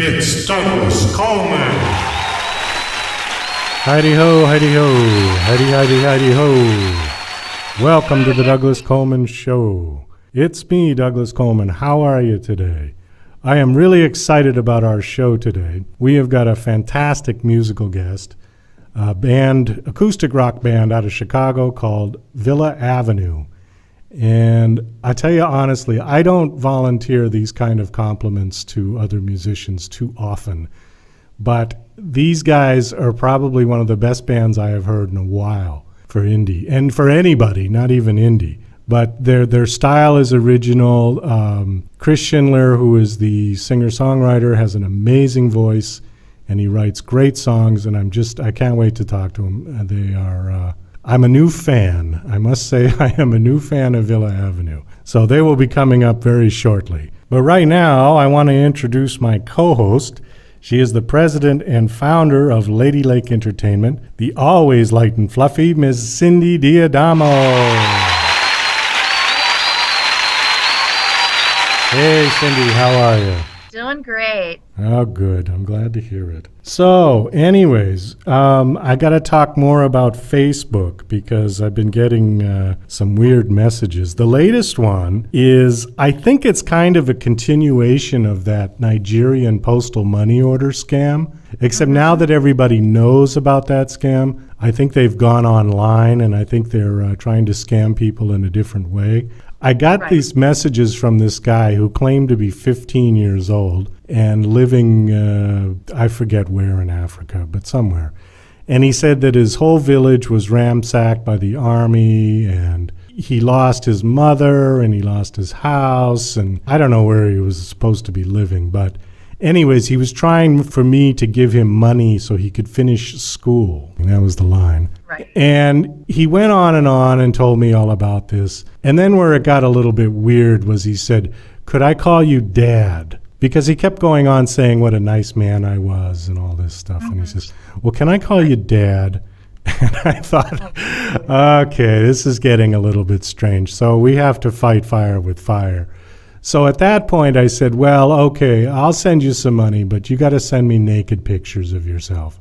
It's Douglas Coleman. Heidi-ho, heidi-ho, heidi-heidi-heidi-ho. Welcome to the Douglas Coleman Show. It's me, Douglas Coleman. How are you today? I am really excited about our show today. We have got a fantastic musical guest, a band, acoustic rock band out of Chicago called Villa Avenue. And I tell you honestly, I don't volunteer these kind of compliments to other musicians too often. But these guys are probably one of the best bands I have heard in a while for indie. And for anybody, not even indie. But their style is original. Chris Schinler, who is the singer-songwriter, has an amazing voice. And he writes great songs. And I can't wait to talk to him. They are... I'm a new fan. I must say I am a new fan of Villa Avenue. So they will be coming up very shortly. But right now, I want to introduce my co-host. She is the president and founder of Ladylake Entertainment, the always light and fluffy Ms. Cindy Diadamo. Hey, Cindy, how are you? Doing great. Oh, good. I'm glad to hear it. So, anyways, I got to talk more about Facebook because I've been getting some weird messages. The latest one is, I think it's kind of a continuation of that Nigerian postal money order scam, except now that everybody knows about that scam, I think they've gone online and I think they're trying to scam people in a different way. I got these messages from this guy who claimed to be 15 years old and living, I forget where in Africa, but somewhere. And he said that his whole village was ransacked by the army and he lost his mother and he lost his house. And I don't know where he was supposed to be living. But anyways, he was trying for me to give him money so he could finish school. And that was the line. Right. And he went on and told me all about this. And then where it got a little bit weird was he said, could I call you Dad? Because he kept going on saying what a nice man I was and all this stuff. And he says, well, can I call you Dad? And I thought, okay, this is getting a little bit strange. So we have to fight fire with fire. So at that point I said, well, okay, I'll send you some money, but you got to send me naked pictures of yourself.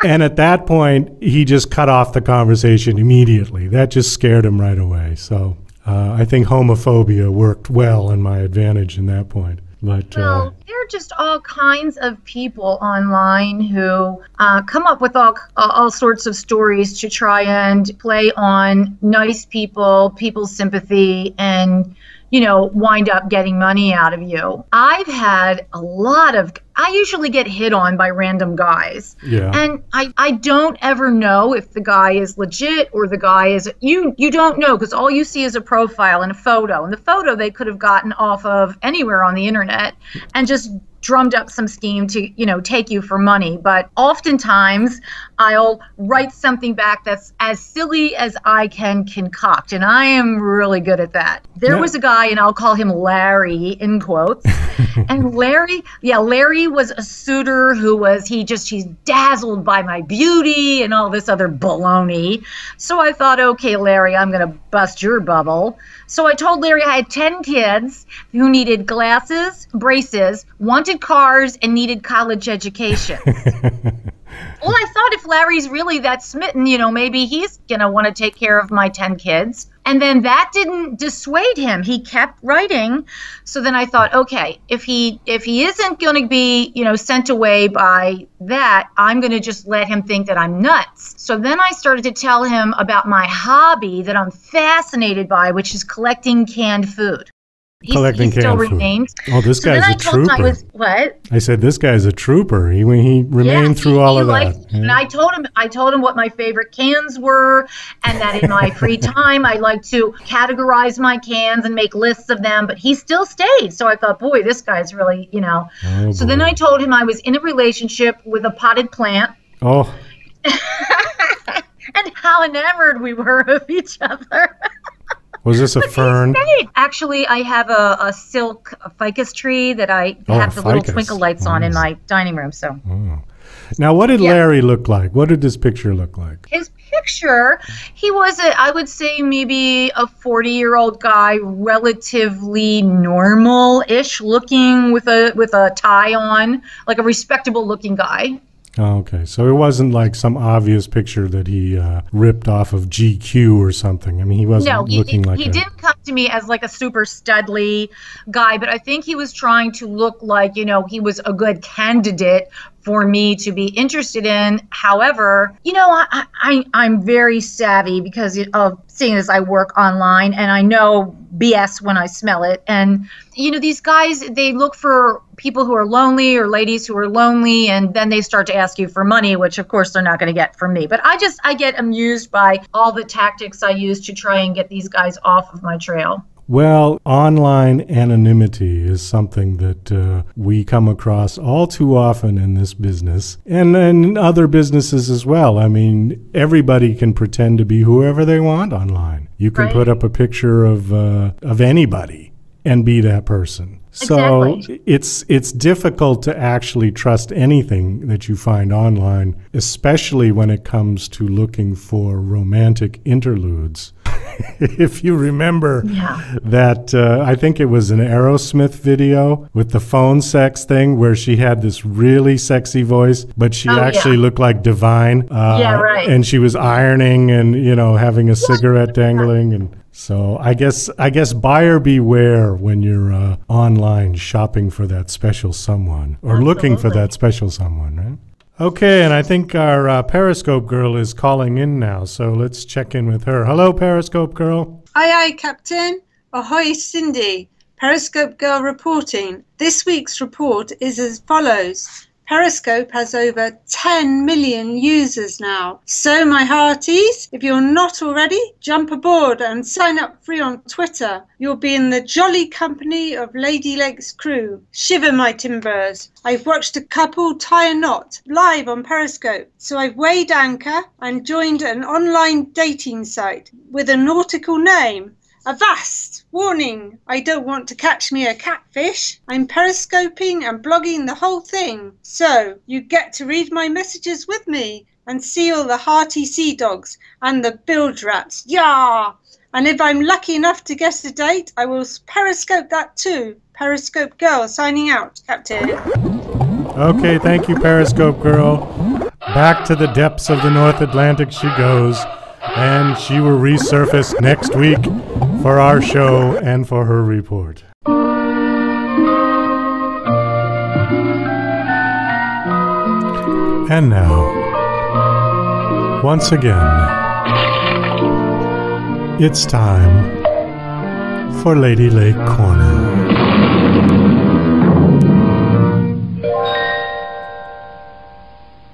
And at that point, he just cut off the conversation immediately. That just scared him right away. So I think homophobia worked well in my advantage in that point. But well, there are just all kinds of people online who come up with all sorts of stories to try and play on nice people, people's sympathy, and wind up getting money out of you. I've had I usually get hit on by random guys. Yeah. And I don't ever know if the guy is legit or the guy is, you don't know because all you see is a profile and a photo. And the photo they could have gotten off of anywhere on the internet and just drummed up some scheme to, take you for money. But oftentimes I'll write something back that's as silly as I can concoct. And I am really good at that. There was a guy, and I'll call him Larry in quotes. And Larry was a suitor he's dazzled by my beauty and all this other baloney. So I thought, okay, Larry, I'm going to bust your bubble. So I told Larry I had 10 kids who needed glasses, braces, wanted cars, and needed college education. Well, I thought if Larry's really that smitten, maybe he's going to want to take care of my 10 kids. And then that didn't dissuade him. He kept writing. So then I thought, okay, if he isn't going to be, sent away by that, I'm going to just let him think that I'm nuts. So then I started to tell him about my hobby that I'm fascinated by, which is collecting canned food. He's still remained. Oh, this guy's a trooper. I said, this guy's a trooper. He remained through all of that. And I told him what my favorite cans were, and that in my free time I like to categorize my cans and make lists of them. But he still stayed. So I thought, boy, this guy's really, Oh, so then I told him I was in a relationship with a potted plant. Oh. And how enamored we were of each other. Was this a fern? Actually, I have a silk ficus tree that I have the little twinkle lights on in my dining room. So. Oh. Now, what did Larry look like? What did this picture look like? His picture, he was, I would say, maybe a 40-year-old guy, relatively normal-ish looking with a tie on, like a respectable-looking guy. Oh, okay. So it wasn't like some obvious picture that he ripped off of GQ or something. I mean, he wasn't looking like he didn't come to me as like a super studly guy, but I think he was trying to look like, he was a good candidate for me to be interested in. However, I'm very savvy because of seeing as I work online, and I know BS when I smell it. And, these guys, they look for people who are lonely or ladies who are lonely, and then they start to ask you for money, which of course they're not going to get from me. But I get amused by all the tactics I use to try and get these guys off of my trail. Well, online anonymity is something that we come across all too often in this business and in other businesses as well. I mean, everybody can pretend to be whoever they want online. You can put up a picture of anybody and be that person. Exactly. So it's difficult to actually trust anything that you find online, especially when it comes to looking for romantic interludes. If you remember that, I think it was an Aerosmith video with the phone sex thing where she had this really sexy voice, but she actually looked like Divine. And she was ironing and, having a cigarette dangling. And so I guess buyer beware when you're online shopping for that special someone or looking for that special someone, right? Okay, and I think our Periscope Girl is calling in now, so let's check in with her. Hello, Periscope Girl. Aye, Captain. Ahoy, Cindy. Periscope Girl reporting. This week's report is as follows. Periscope has over 10 million users now. So, my hearties, if you're not already, jump aboard and sign up free on Twitter. You'll be in the jolly company of Ladylake's crew. Shiver my timbers. I've watched a couple tie a knot live on Periscope. So I've weighed anchor and joined an online dating site with a nautical name. Avast! Warning, I don't want to catch me a catfish. I'm periscoping and blogging the whole thing. So, you get to read my messages with me and see all the hearty sea dogs and the bilge rats. Yah! And if I'm lucky enough to get a date, I will periscope that too. Periscope Girl signing out, Captain. Okay, thank you, Periscope Girl. Back to the depths of the North Atlantic she goes. And she will resurface next week for our show and for her report. And now, once again, it's time for Ladylake Corner.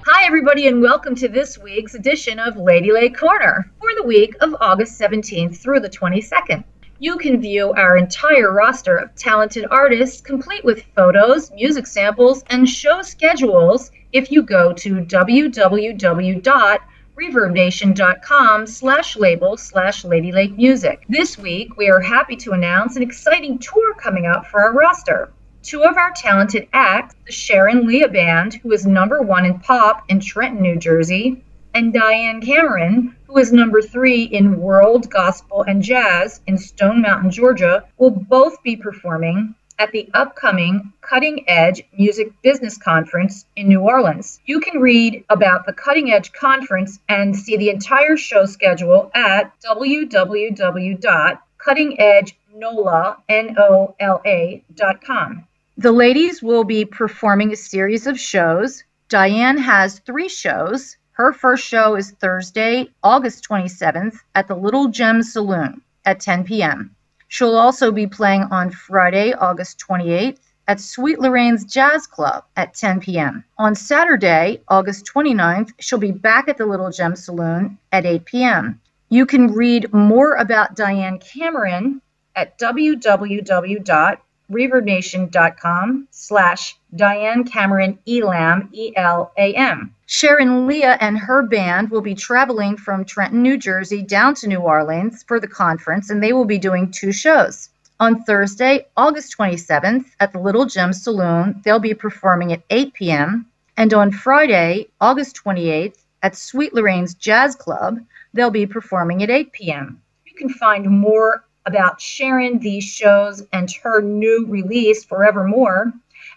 Hi, everybody, and welcome to this week's edition of Ladylake Corner for the week of August 17th through the 22nd. You can view our entire roster of talented artists, complete with photos, music samples, and show schedules if you go to www.reverbnation.com/label/Ladylake Music. This week, we are happy to announce an exciting tour coming up for our roster. Two of our talented acts, the Sharon Leah Band, who is #1 in pop in Trenton, New Jersey, and Diane Cameron, who is #3 in world, gospel, and jazz in Stone Mountain, Georgia, will both be performing at the upcoming Cutting Edge Music Business Conference in New Orleans. You can read about the Cutting Edge Conference and see the entire show schedule at www.cuttingedgenola.com. The ladies will be performing a series of shows. Diane has 3 shows. Her first show is Thursday, August 27th at the Little Gem Saloon at 10 p.m. She'll also be playing on Friday, August 28th at Sweet Lorraine's Jazz Club at 10 p.m. On Saturday, August 29th, she'll be back at the Little Gem Saloon at 8 p.m. You can read more about Diane Cameron at www.reverbnation.com/Diane Cameron Elam, E-L-A-M. Sharon Leah and her band will be traveling from Trenton, New Jersey down to New Orleans for the conference, and they will be doing 2 shows. On Thursday, August 27th, at the Little Gem Saloon, they'll be performing at 8 p.m. And on Friday, August 28th, at Sweet Lorraine's Jazz Club, they'll be performing at 8 p.m. You can find more about Sharon, these shows, and her new release, Forevermore,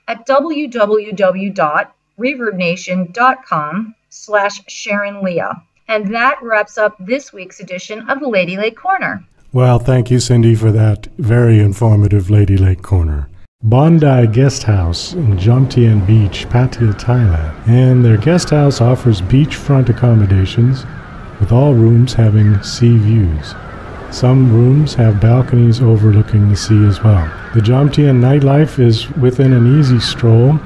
at www.reverbnation.com/Sharon Leah. And that wraps up this week's edition of the Ladylake Corner. Well, thank you, Cindy, for that very informative Ladylake Corner. Bondi Guest House in Jomtien Beach, Pattaya, Thailand. And their guest house offers beachfront accommodations with all rooms having sea views. Some rooms have balconies overlooking the sea as well. The Jomtien nightlife is within an easy stroll,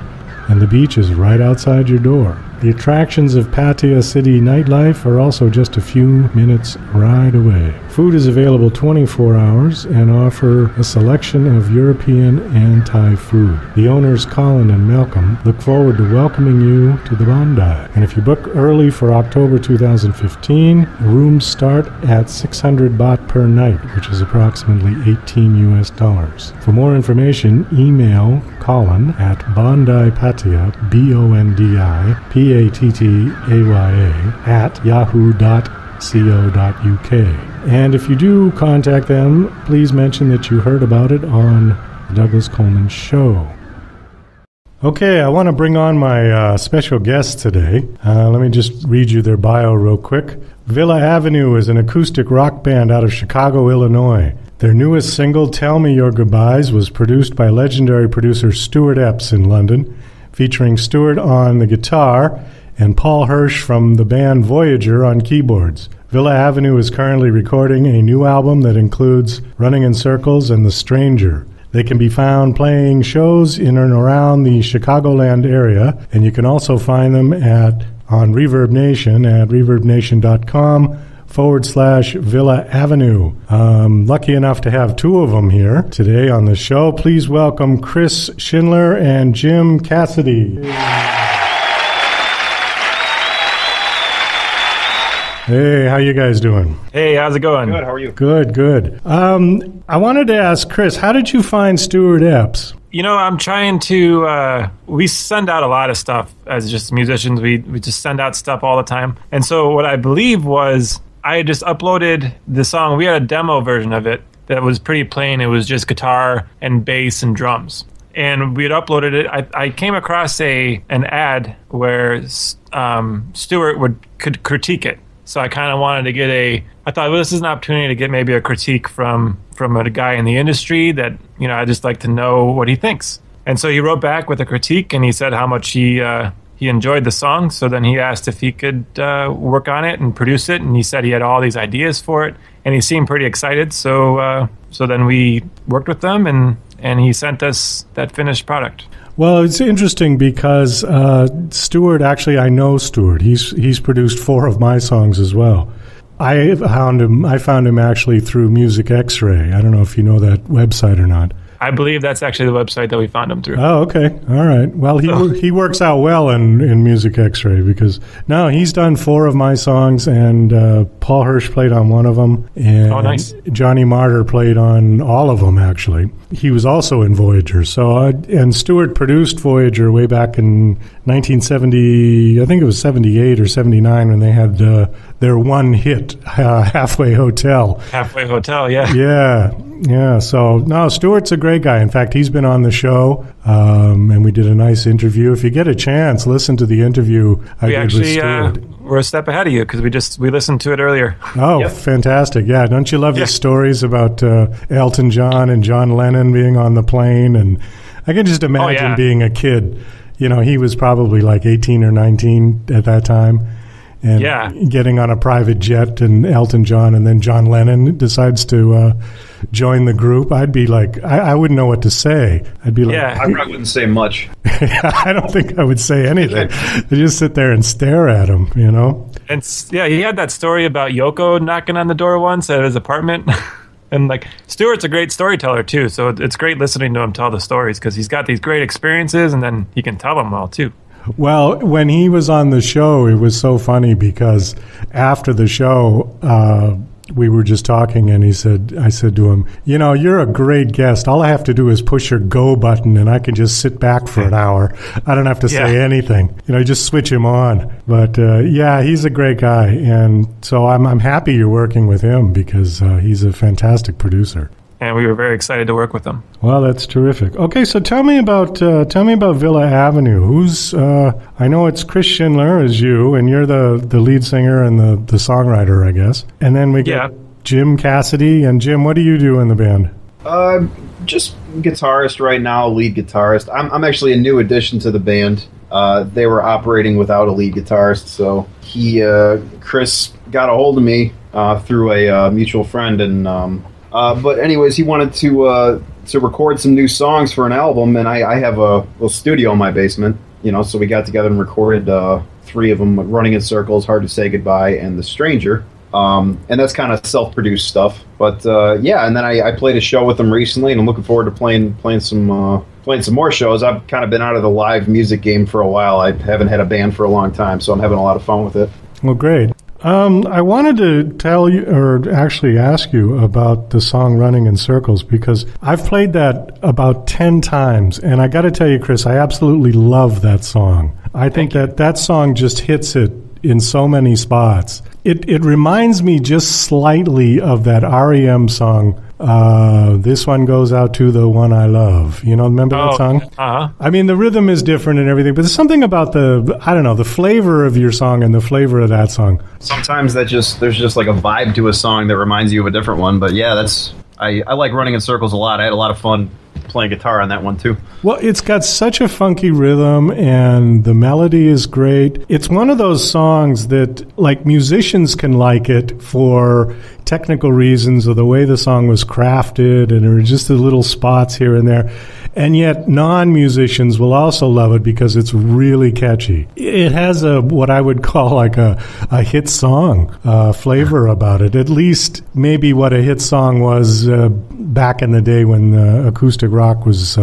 and the beach is right outside your door. The attractions of Pattaya City nightlife are also just a few minutes ride away. Food is available 24 hours and offer a selection of European and Thai food. The owners, Colin and Malcolm, look forward to welcoming you to the Bondi. And if you book early for October 2015, rooms start at 600 baht per night, which is approximately $18. For more information, email Colin at bondipattaya, BONDIPATTAYA, at yahoo.co.uk. And if you do contact them, please mention that you heard about it on the Douglas Coleman Show. Okay, I want to bring on my special guest today. Let me just read you their bio real quick. Villa Avenue is an acoustic rock band out of Chicago, Illinois. Their newest single, Tell Me Your Goodbyes, was produced by legendary producer Stuart Epps in London, featuring Stuart on the guitar and Paul Hirsch from the band Voyager on keyboards. Villa Avenue is currently recording a new album that includes Running in Circles and The Stranger. They can be found playing shows in and around the Chicagoland area, and you can also find them on Reverb Nation at reverbnation.com/Villa Avenue. Lucky enough to have 2 of them here today on the show. Please welcome Chris Schinler and Jim Cassidy. Hey, how you guys doing? Hey, how's it going? Good, how are you? Good. I wanted to ask Chris, how did you find Stuart Epps? You know, I'm trying to, we send out a lot of stuff as just musicians. We just send out stuff all the time. And so what I believe was I had just uploaded the song. We had a demo version of it that was pretty plain. It was just guitar and bass and drums. And we had uploaded it. I came across an ad where Stuart could critique it. So I kind of wanted to get I thought, well, this is an opportunity to get maybe a critique from a guy in the industry that, you know, I just like to know what he thinks. And so he wrote back with a critique, and he said how much he enjoyed the song. So then he asked if he could work on it and produce it, and he said he had all these ideas for it, and he seemed pretty excited. So then we worked with them, and he sent us that finished product. Well, it's interesting because Stuart, actually, I know Stuart. He's produced 4 of my songs as well. I found him actually through Music X-Ray. I don't know if you know that website or not. I believe that's actually the website that we found him through. Oh, okay. All right. Well, he works out well in Music X-Ray because now he's done 4 of my songs, and Paul Hirsch played on one of them. And nice. Johnny Martyr played on all of them, actually. He was also in Voyager. And Stuart produced Voyager way back in 1970, I think it was 78 or 79, when they had their one hit, Halfway Hotel. Halfway Hotel, yeah. Yeah. So, no, Stuart's a great guy. In fact, he's been on the show, and we did a nice interview. If you get a chance, listen to the interview I did with Stuart. We're a step ahead of you because we listened to it earlier. Oh, yep. Fantastic. Yeah, don't you love the stories about Elton John and John Lennon being on the plane? And I can just imagine being a kid. You know, he was probably like 18 or 19 at that time. And getting on a private jet, and Elton John, and then John Lennon decides to join the group. I'd be like, I wouldn't know what to say. I'd be like, I probably wouldn't say much. I don't think I would say anything. I just sit there and stare at him, you know? And he had that story about Yoko knocking on the door once at his apartment. And like, Stuart's a great storyteller too, so it's great listening to him tell the stories because he's got these great experiences, and then he can tell them well too. Well, when he was on the show, it was so funny because after the show, we were just talking, and I said to him, you're a great guest. All I have to do is push your go button, and I can just sit back for an hour. I don't have to say anything. Just switch him on. But he's a great guy, and so I'm happy you're working with him because he's a fantastic producer. And we were very excited to work with them. Well, that's terrific. Okay, so tell me about Villa Avenue. Who's I know it's Chris Schinler is you, and you're the lead singer and the songwriter, I guess. And then we get Jim Cassidy. And Jim, what do you do in the band? Just guitarist right now, lead guitarist. I'm actually a new addition to the band. They were operating without a lead guitarist, so Chris got a hold of me through a mutual friend, and but anyways, he wanted to record some new songs for an album, and I have a little studio in my basement, so we got together and recorded 3 of them: Running in Circles, Hard to Say Goodbye, and The Stranger. And that's kind of self-produced stuff. But and then I played a show with them recently, and I'm looking forward to playing some more shows. I've kind of been out of the live music game for a while. I haven't had a band for a long time, so I'm having a lot of fun with it. Well, great. I wanted to tell you, or actually ask you, about the song Running in Circles, because I've played that about 10 times, and I got to tell you, Chris, I absolutely love that song. I think that song just hits it in so many spots. It reminds me just slightly of that REM song, This One Goes Out to the One I Love. Remember that song? Uh-huh. I mean, the rhythm is different and everything, but there's something about the flavor of your song and the flavor of that song. Sometimes there's just like a vibe to a song that reminds you of a different one, but I like Running in Circles a lot. I had a lot of fun playing guitar on that one too. Well, it's got such a funky rhythm, and the melody is great. It's one of those songs that, like, musicians can like it for technical reasons or the way the song was crafted, and there are just the little spots here and there. And yet non-musicians will also love it because it's really catchy. It has what I would call like a hit song flavor about it. At least maybe what a hit song was back in the day when acoustic rock was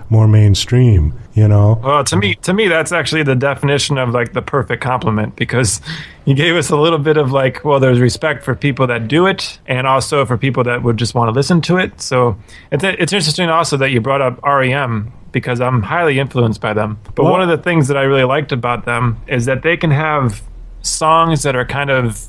more mainstream. Well, to me, that's actually the definition of like the perfect compliment, because you gave us a little bit of like, well, there's respect for people that do it, and also for people that would just want to listen to it. So it's interesting also that you brought up REM, because I'm highly influenced by them. But one of the things that I really liked about them is that they can have songs that are kind of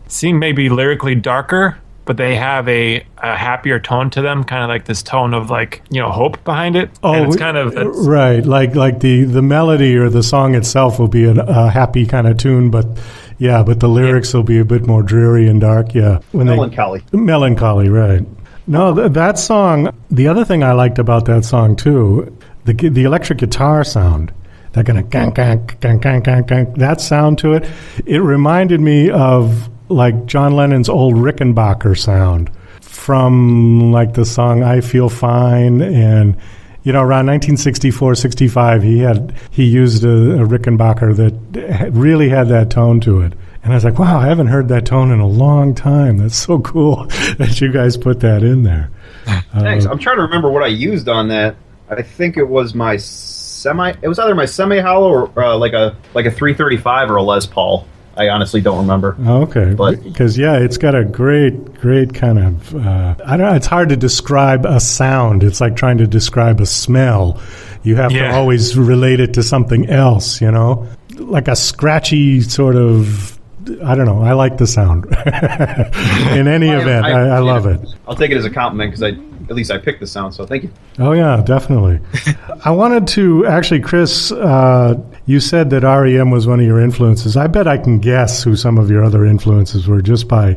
seem maybe lyrically darker, but they have a happier tone to them, kind of like this tone of like, hope behind it. Oh, and it's kind of right. Like the melody or the song itself will be a happy kind of tune, but the lyrics will be a bit more dreary and dark. Yeah, melancholy, right? No, that song. The other thing I liked about that song too, the electric guitar sound. That kind of gang, that sound to it. It reminded me of like John Lennon's old Rickenbacker sound from like the song I Feel Fine, and around 1964-65 he used a Rickenbacker that really had that tone to it, and I was like, wow, I haven't heard that tone in a long time. That's so cool that you guys put that in there. Thanks. I'm trying to remember what I used on that. I think it was it was either my semi-hollow or like a 335 or a Les Paul. I honestly don't remember. Okay, because it's got a great kind of. I don't know. It's hard to describe a sound. It's like trying to describe a smell. You have to always relate it to something else. Like a scratchy sort of. I don't know. I like the sound. In any event, I love it. I'll take it as a compliment because at least I picked the sound. So thank you. Oh yeah, definitely. I wanted to actually, Chris. You said that REM was one of your influences. I bet I can guess who some of your other influences were just by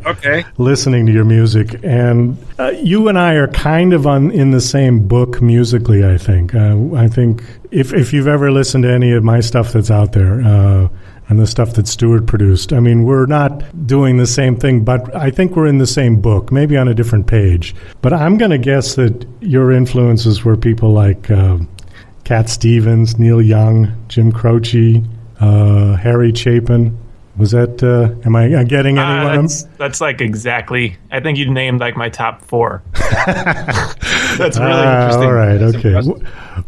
listening to your music. And you and I are kind of in the same book musically, I think. I think if you've ever listened to any of my stuff that's out there, and the stuff that Stuart produced, I mean, we're not doing the same thing, but I think we're in the same book, maybe on a different page. But I'm going to guess that your influences were people like Cat Stevens, Neil Young, Jim Croce, Harry Chapin, Was that? Am I getting anyone? That's like exactly. I think you named like my top 4. That's really interesting. All right. Okay.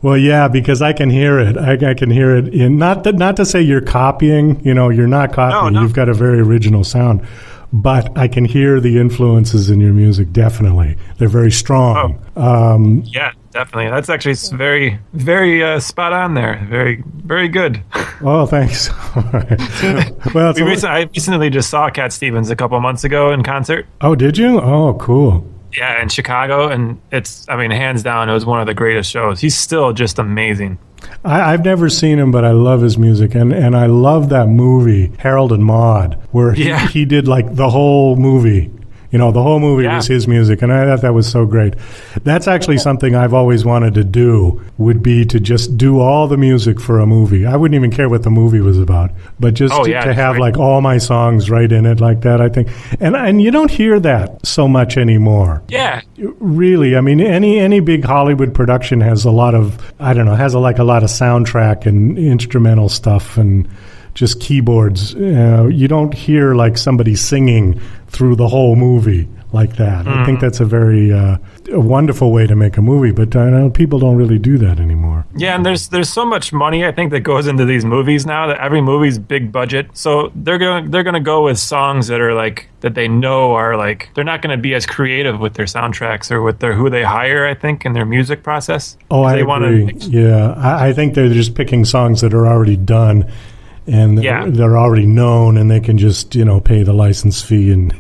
Well, yeah, because I can hear it. I can hear it in not to say you're copying. You're not copying. No. You've got a very original sound. But I can hear the influences in your music, definitely. They're very strong. Yeah, definitely. That's actually very, very spot on there. Very, very good. Oh, thanks. All right. Well, I recently just saw Cat Stevens a couple months ago in concert. Oh, did you? Oh, cool. Yeah, in Chicago. And hands down, it was one of the greatest shows. He's still just amazing. I've never seen him, but I love his music, and I love that movie, Harold and Maude, where he did like the whole movie. The whole movie was his music, and I thought that was so great. That's actually something I've always wanted to do, would be to just do all the music for a movie. I wouldn't even care what the movie was about, but just to have like all my songs right in it like that, I think. And you don't hear that so much anymore. Yeah. Really, I mean, any big Hollywood production has a lot of, a lot of soundtrack and instrumental stuff and just keyboards. You don't hear like somebody singing through the whole movie like that. I think that's a very a wonderful way to make a movie, but I know people don't really do that anymore. Yeah, and there's so much money I think that goes into these movies now that every movie's big budget. So they're gonna go with songs that are like that they know are like they're not gonna be as creative with their soundtracks or with who they hire. I think in their music process. Oh, I agree. Yeah, I think they're just picking songs that are already done. And they're already known, and they can just pay the license fee and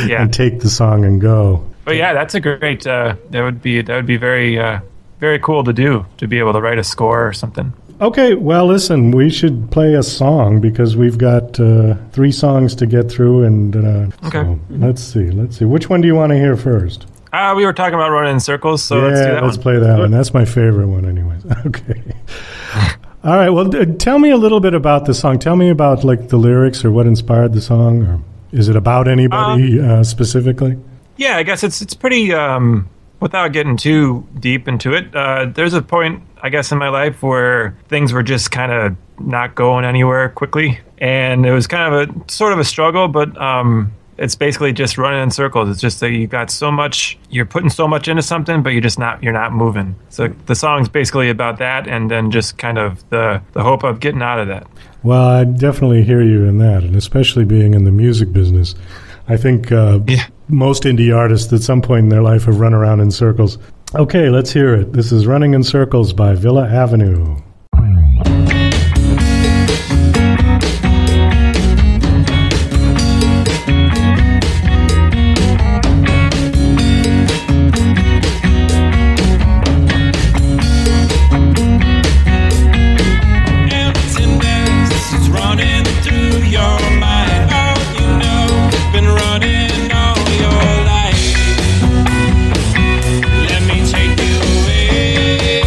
and take the song and go. But yeah, that's a great. That would be very very cool to do, to be able to write a score or something. Okay, well, listen, we should play a song because we've got 3 songs to get through, and so let's see. Which one do you want to hear first? We were talking about running in circles, so let's do that. Let's play that one. That's my favorite one, anyways. Okay. All right. Well, tell me a little bit about the song. Tell me about like the lyrics or what inspired the song, or is it about anybody specifically? Yeah, I guess it's pretty. Without getting too deep into it, there's a point, I guess, in my life where things were just kind of not going anywhere quickly, and it was kind of a sort of a struggle, but it's basically just running in circles. It's just that you're putting so much into something, but you're not moving. So the song's basically about that, and then just kind of the hope of getting out of that. Well, I definitely hear you in that, and especially being in the music business. I think most indie artists at some point in their life have run around in circles. Okay, let's hear it. This is Running in Circles by Villa Avenue. Let me take you away.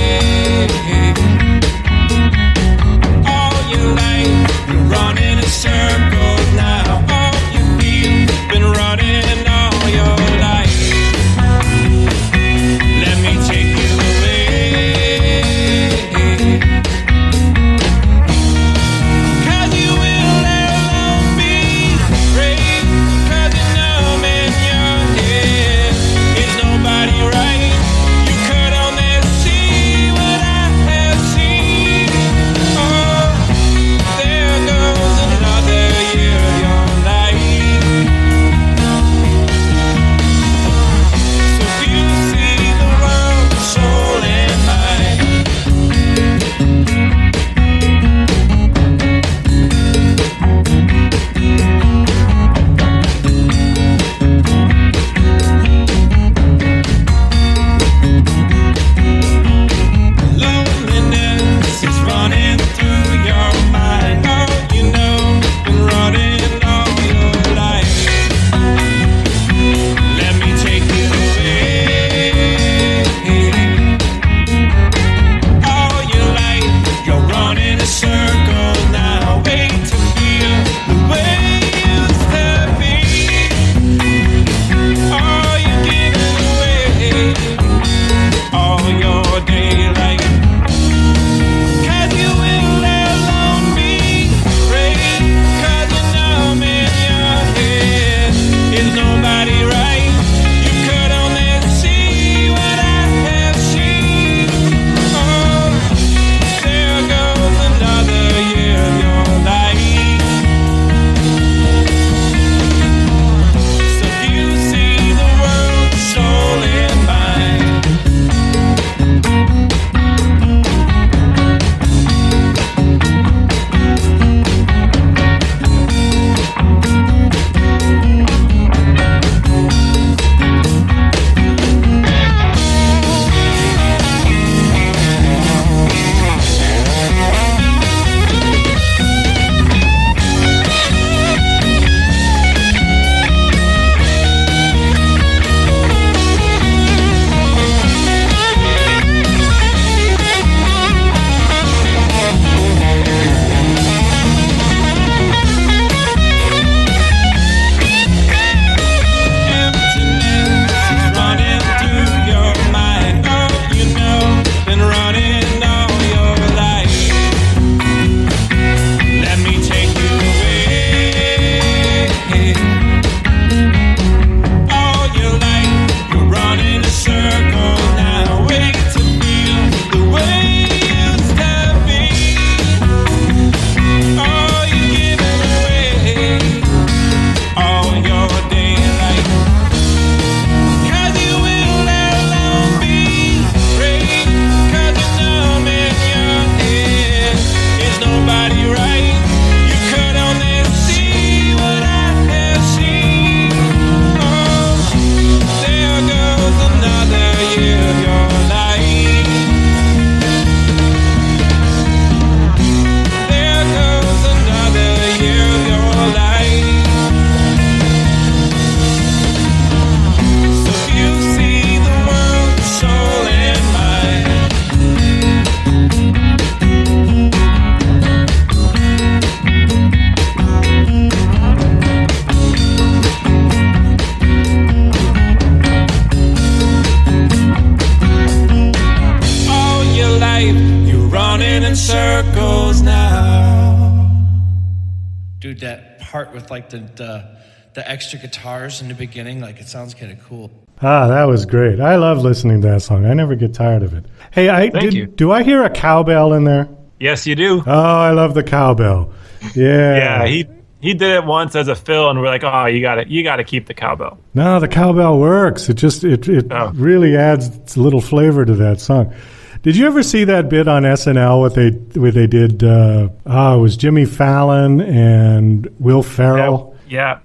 part with like the extra guitars in the beginning. Like it sounds kind of cool. Ah, that was great. I love listening to that song. I never get tired of it. Hey, do I hear a cowbell in there? Yes, you do. Oh, I love the cowbell. Yeah. Yeah, he did it once as a fill, and we're like, oh, you got to keep the cowbell. No, the cowbell works. It just really adds a little flavor to that song. Did you ever see that bit on SNL where they did? It was Jimmy Fallon and Will Ferrell. Yeah.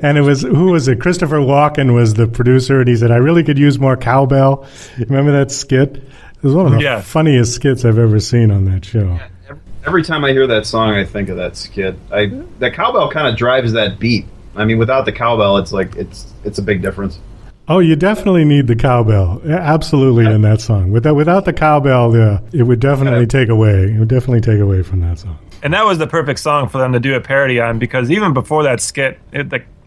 And who was it? Christopher Walken was the producer, and he said, "I really could use more cowbell." Remember that skit? It was one of the funniest skits I've ever seen on that show. Yeah, every time I hear that song, I think of that skit. The cowbell kind of drives that beat. I mean, without the cowbell, it's like it's a big difference. Oh, you definitely need the cowbell. Absolutely, in that song. Without the cowbell, it would definitely take away. It would definitely take away from that song. And that was the perfect song for them to do a parody on, because even before that skit,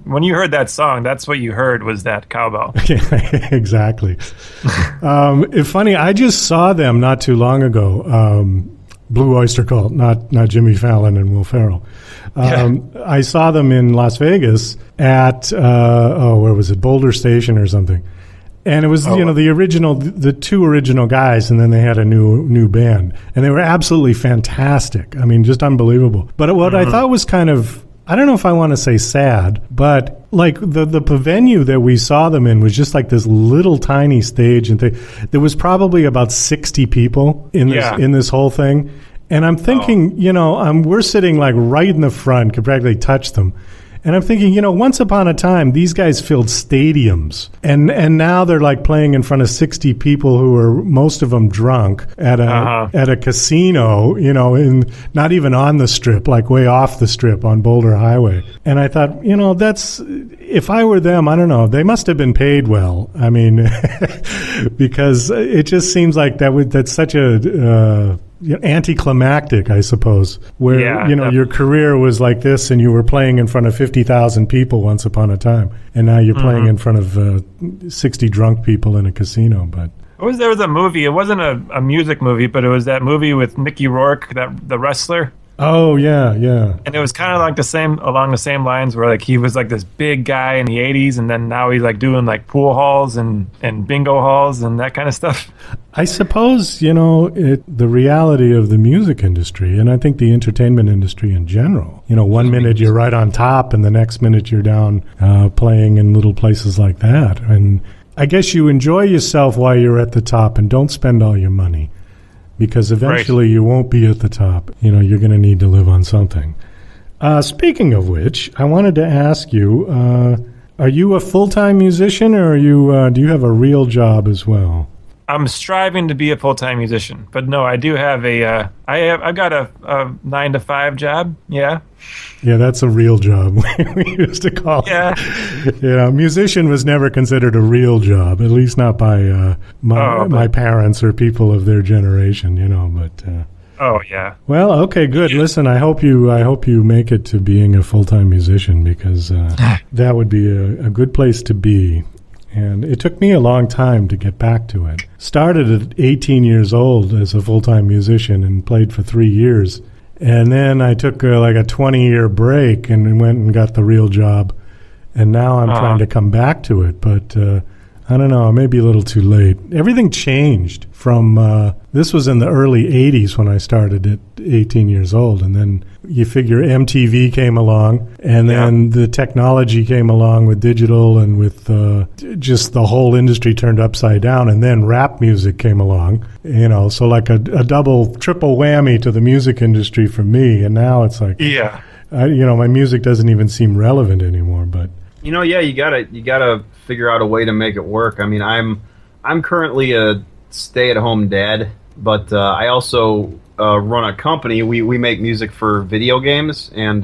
when you heard that song, that's what you heard was that cowbell. Yeah, exactly. It's funny. I just saw them not too long ago. Blue Oyster Cult, not Jimmy Fallon and Will Ferrell. I saw them in Las Vegas at where was it, Boulder Station or something, and it was the two original guys, and then they had a new band, and they were absolutely fantastic. I mean, just unbelievable. But what I thought was kind of, I don't know if I want to say sad, but like the venue that we saw them in was just like this little tiny stage, and there was probably about 60 people in this whole thing. And I'm thinking, we're sitting like right in the front, could practically touch them. And I'm thinking, once upon a time, these guys filled stadiums. And now they're like playing in front of 60 people who are, most of them drunk, at a casino, not even on the strip, like way off the strip on Boulder Highway. And I thought, if I were them, I don't know, they must have been paid well. I mean, because it just seems like that's such a anticlimactic, I suppose, where your career was like this, and you were playing in front of 50,000 people once upon a time, and now you're playing in front of 60 drunk people in a casino. But there was a movie. It wasn't a music movie, but it was that movie with Mickey Rourke, the wrestler. Oh yeah. And it was kind of like along the same lines, where like he was like this big guy in the 80s, and then now he's like doing like pool halls and bingo halls and that kind of stuff. I suppose, the reality of the music industry, and I think the entertainment industry in general, one minute you're right on top, and the next minute you're down playing in little places like that. And I guess you enjoy yourself while you're at the top, and don't spend all your money, because eventually you won't be at the top. You're going to need to live on something. Speaking of which, I wanted to ask you, are you a full-time musician, or do you have a real job as well? I'm striving to be a full-time musician, but no, I do have I've got a 9-to-5 job. Yeah. Yeah, that's a real job. We used to call it. Yeah. Musician was never considered a real job, at least not by my parents or people of their generation, but oh yeah. Well, okay, good. Listen, I hope you make it to being a full-time musician, because that would be a good place to be. And it took me a long time to get back to it. Started at 18 years old as a full-time musician and played for 3 years. And then I took like a 20-year break and went and got the real job. And now I'm trying to come back to it. But I don't know, maybe a little too late. Everything changed from, this was in the early 80s when I started at 18 years old. And then you figure MTV came along, and then the technology came along with digital, and with just the whole industry turned upside down. And then rap music came along, so like a double, triple whammy to the music industry for me. And now it's like, my music doesn't even seem relevant anymore, but. You gotta figure out a way to make it work. I mean, I'm currently a stay-at-home dad, but I also run a company. We make music for video games, and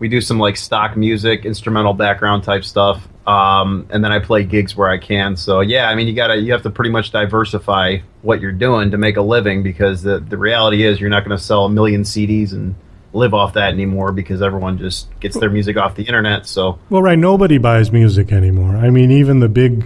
we do some like stock music, instrumental background type stuff, and then I play gigs where I can. So yeah, I mean, you have to pretty much diversify what you're doing to make a living, because the reality is you're not going to sell 1 million CDs and live off that anymore because everyone just gets their music off the internet. So well, right, nobody buys music anymore. I mean, even the big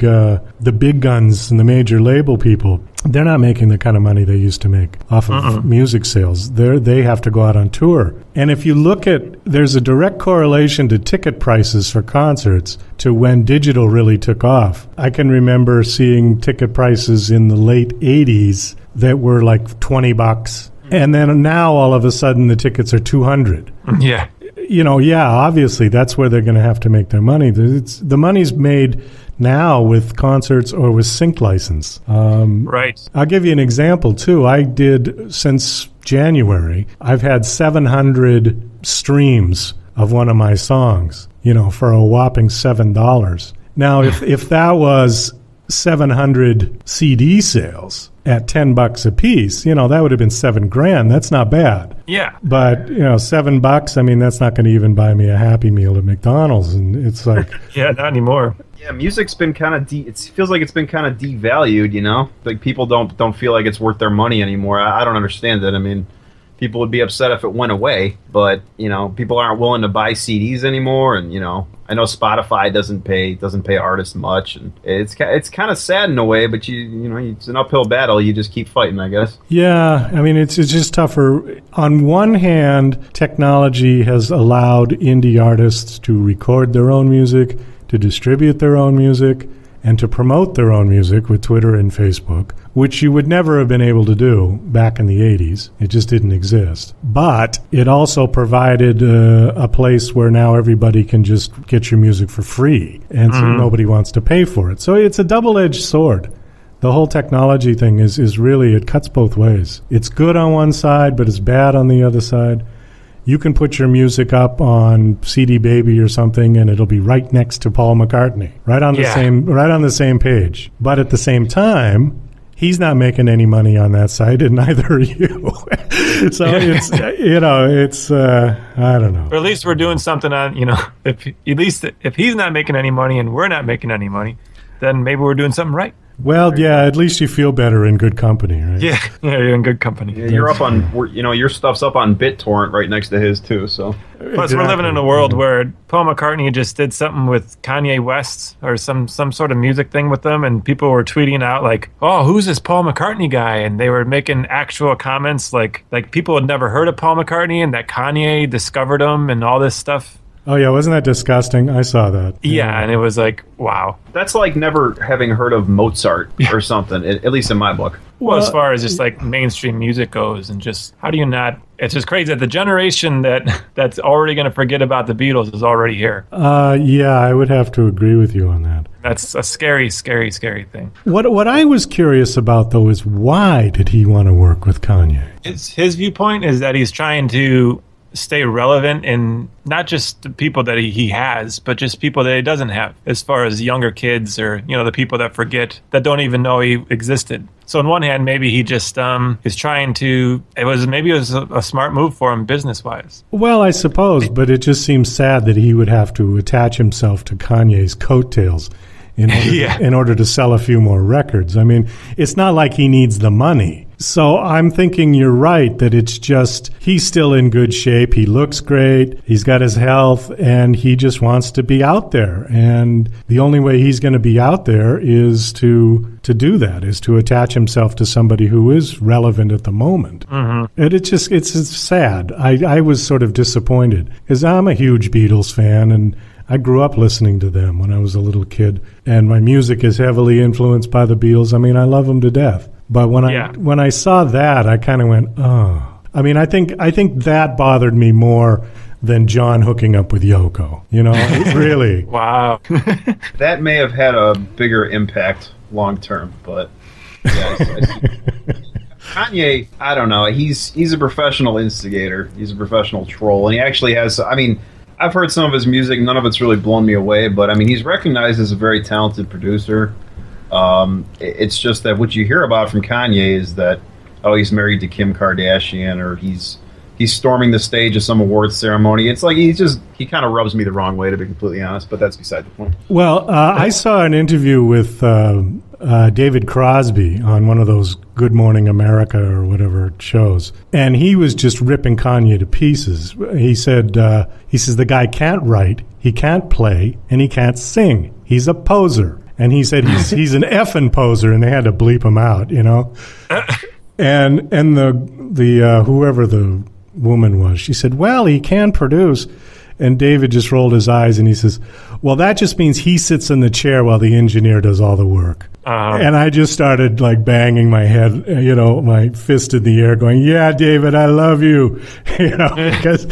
guns and the major label people, they're not making the kind of money they used to make off of music sales. They have to go out on tour. And if you look at, there's a direct correlation to ticket prices for concerts to when digital really took off. I can remember seeing ticket prices in the late 80s that were like $20. And then now all of a sudden the tickets are $200. Yeah. You know, yeah, obviously that's where they're going to have to make their money. The money's made now with concerts or with sync license. Right. I'll give you an example, too. I did, since January, I've had 700 streams of one of my songs, you know, for a whopping $7. Now, if that was 700 CD sales at $10 a piece, you know, that would have been $7,000. That's not bad. Yeah. But, you know, $7, I mean, that's not going to even buy me a Happy Meal at McDonald's. And it's like, yeah, not anymore. yeah, music's been kind of it feels like it's been kind of devalued, you know? Like people don't feel like it's worth their money anymore. I don't understand that. I mean, people would be upset if it went away, but, you know, people aren't willing to buy CDs anymore, and, you know, I know Spotify doesn't pay artists much, and it's kind of sad in a way, but you know, it's an uphill battle. You just keep fighting, I guess. yeah, I mean, it's just tougher. On one hand, technology has allowed indie artists to record their own music, to distribute their own music, and to promote their own music with Twitter and Facebook, which you would never have been able to do back in the 80s. It just didn't exist. But it also provided a place where now everybody can just get your music for free, and so nobody wants to pay for it. So it's a double-edged sword. The whole technology thing is really, it cuts both ways. It's good on one side, but it's bad on the other side. You can put your music up on CD Baby or something, and it'll be right next to Paul McCartney, right on the same page. But at the same time, he's not making any money on that site, and neither are you. So it's I don't know. Or at least we're doing something on, you know, if he's not making any money and we're not making any money, then maybe we're doing something right. Well, yeah, at least you feel better in good company, right? Yeah, you're in good company. Yeah, you're up on, you know, your stuff's up on BitTorrent right next to his too. So plus, we're living in a world where Paul McCartney just did something with Kanye West or some sort of music thing with them, and people were tweeting out like, "Oh, who's this Paul McCartney guy?" And they were making actual comments like people had never heard of Paul McCartney and that Kanye discovered him and all this stuff. Oh, yeah, wasn't that disgusting? I saw that. Yeah, and it was like, wow. that's like never having heard of Mozart or something, at least in my book. Well, as far as just like mainstream music goes, and just how do you not? It's just crazy that the generation that's already going to forget about the Beatles is already here. Yeah, I would have to agree with you on that. That's a scary, scary, scary thing. What I was curious about, though, is why did he want to work with Kanye? His viewpoint is that he's trying to stay relevant in not just the people that he has, but just people that he doesn't have, as far as younger kids or, you know, the people that forget, that don't even know he existed. So on one hand, maybe he just is trying to, it was a smart move for him business-wise. Well, I suppose, but it just seems sad that he would have to attach himself to Kanye's coattails in order to sell a few more records. I mean, it's not like he needs the money. So I'm thinking you're right, that it's just he's still in good shape. He looks great. He's got his health, and he just wants to be out there. And the only way he's going to be out there is to do that, is to attach himself to somebody who is relevant at the moment. Mm-hmm. And it's sad. I was sort of disappointed because I'm a huge Beatles fan, and I grew up listening to them when I was a little kid, and my music is heavily influenced by the Beatles. I mean, I love them to death. But when I saw that, I kind of went, oh. I mean, I think that bothered me more than John hooking up with Yoko. You know, really. Wow. That may have had a bigger impact long term, but yeah, I see. Kanye, I don't know. He's a professional instigator. He's a professional troll, and he actually has. I mean, I've heard some of his music. None of it's really blown me away, but I mean, he's recognized as a very talented producer. It's just that what you hear about from Kanye is that, oh, he's married to Kim Kardashian, or he's storming the stage of some awards ceremony. It's like he kind of rubs me the wrong way, to be completely honest, but that's beside the point. Well, I saw an interview with David Crosby on one of those Good Morning America or whatever shows, and he was just ripping Kanye to pieces. He said, the guy can't write, he can't play, and he can't sing. He's a poser. And he said he's an effing poser, and they had to bleep him out, you know. And the whoever the woman was, she said, well, he can produce. And David just rolled his eyes and he says, well, that just means he sits in the chair while the engineer does all the work. And I just started like banging my head, you know, my fist in the air going, yeah, David, I love you. You know, because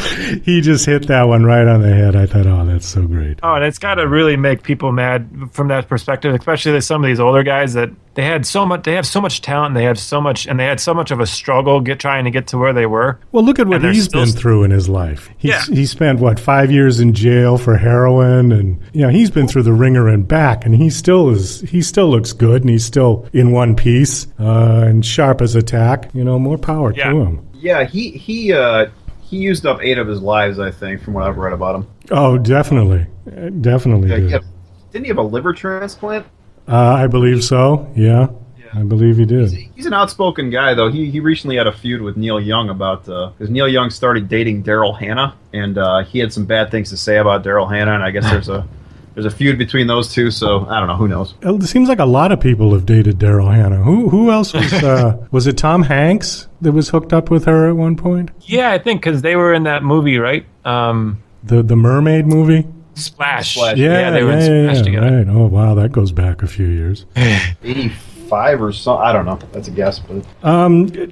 he just hit that one right on the head. I thought, oh, that's so great. Oh, and it's got to really make people mad from that perspective, especially some of these older guys that they have so much talent, they had so much of a struggle trying to get to where they were. Well, look at what he's been through in his life. He spent, 5 years in jail for heroin, and you know, he's been through the ringer and back, and he still looks good, and he's still in one piece, and sharp as a tack. You know, more power to him. Yeah, he used up 8 of his lives, I think, from what I've read about him. Oh, definitely. Definitely did. Didn't he have a liver transplant? I believe so, yeah. I believe he did. He's an outspoken guy, though. He recently had a feud with Neil Young about because Neil Young started dating Daryl Hannah, and he had some bad things to say about Daryl Hannah, and I guess there's a feud between those two. So I don't know. Who knows? It seems like a lot of people have dated Daryl Hannah. Who else was? Was it Tom Hanks that was hooked up with her at one point? Yeah, I think because they were in that movie, right? The Mermaid movie. Splash. Yeah, they were in Splash together. Right. Oh, wow, that goes back a few years. 85 or so. I don't know. That's a guess, but